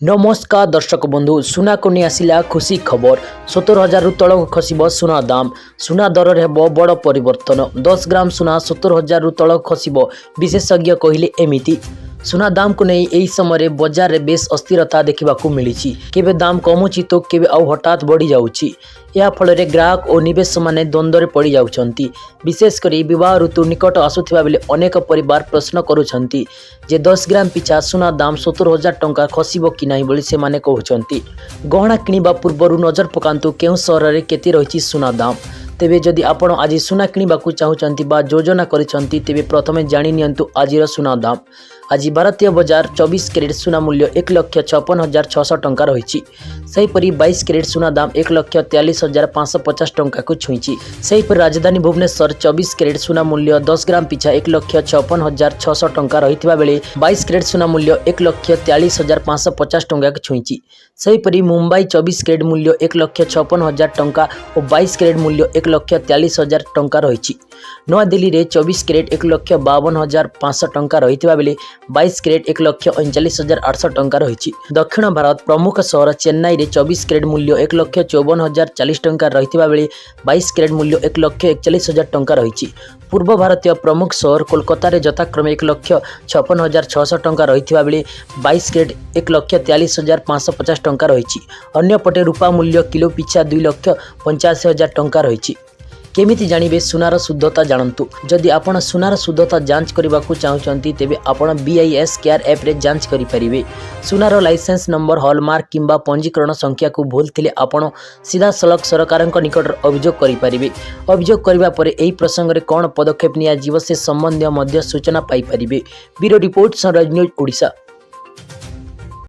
नमस्कार दर्शक बंधु सुना को नहीं आसिला खुशी खबर 70,000 रु तल खसब सुना दाम सुना दर हेब बड़ परिवर्तन 10 ग्राम सुना 70,000 रु तल खसब विशेषज्ञ कहले एमिति सुना दाम को नहीं यही समय बजार रे बेस अस्थिरता देखा मिली केबे दाम कमुची तो केबे आउ हठात बढ़ी जाउची या फल ग्राहक और निवेश माने द्वंद्व पड़ जाउछंती विशेषकर विवाह ऋतु निकट आसुथिबा बेले अनेक परिवार प्रश्न करुछंती जे 10 ग्राम पिछा सुना दाम 70,000 टंका खसिबो कि नाही बोली से माने कहउछंती गहना किनिबा पूर्व नजर पकांतु केउ सहर रे केते रहिछि सुना दाम तेबे जदि आपण आज सुना किनिबाकू चाहुचंती बा योजना करिसंती तेबे प्रथमे जानि नियंतु आजिर सुना दाम आज भारतीय बजार 24 कैरेट सुना मूल्य 1,56,600 टंका रही। सेहीपरि 22 कैरेट सुना दाम 1,43,550 टंका को छुईची। सेहीपरि राजधानी भुवनेश्वर 24 कैरेट सुना मूल्य 10 ग्राम पिछा 1,56,600 टंका रही बेले 22 कैरेट सुना मूल्य 1,43,550 टंका को छुईची। सेहीपरि मुंबई 24 कैरेट मूल्य 1,56,000 टंका और 22 कैरेट मूल्य 1,43,000 टंका रही। नवा दिल्ली रे 24 कैरेट 1,52,500 टंका रही बेले 22 कैरेट 1,39,800 टंका रही। दक्षिण भारत प्रमुख सहर चेन्नई रे 24 कैरेट मूल्य 1,54,040 टंका रही बेले 22 कैरेट मूल्य 1,41,000 टंका रही। पूर्व भारतीय प्रमुख सहर कोलकाता रे यथाक्रमे 1,56,600 टंका रही बेले 22 कैरेट 1,43,550 टंका रही। अन्यपटे रूपा मूल्य किलो पिछा 2,85,000 टंका रही। केमिति जानिबे सुनार शुद्धता जानतु जदि आपण सुनार शुद्धता जांच करने को चाहते तेबे आपण BIS केयर ऐप रे जांच करि परिबे। सुनार लाइसेंस नंबर हॉलमार्क किंबा पंजीकरण संख्या को भूल थिले आपण सीधा सलख सरकार निकट अभियोग करि परिबे। अभियोग करबा परे एही प्रसंग रे कोन पदक्षेप निया जीव से संबंधी मध्य सूचना पाई परिबे। Bureau report Sunrise News Odisha.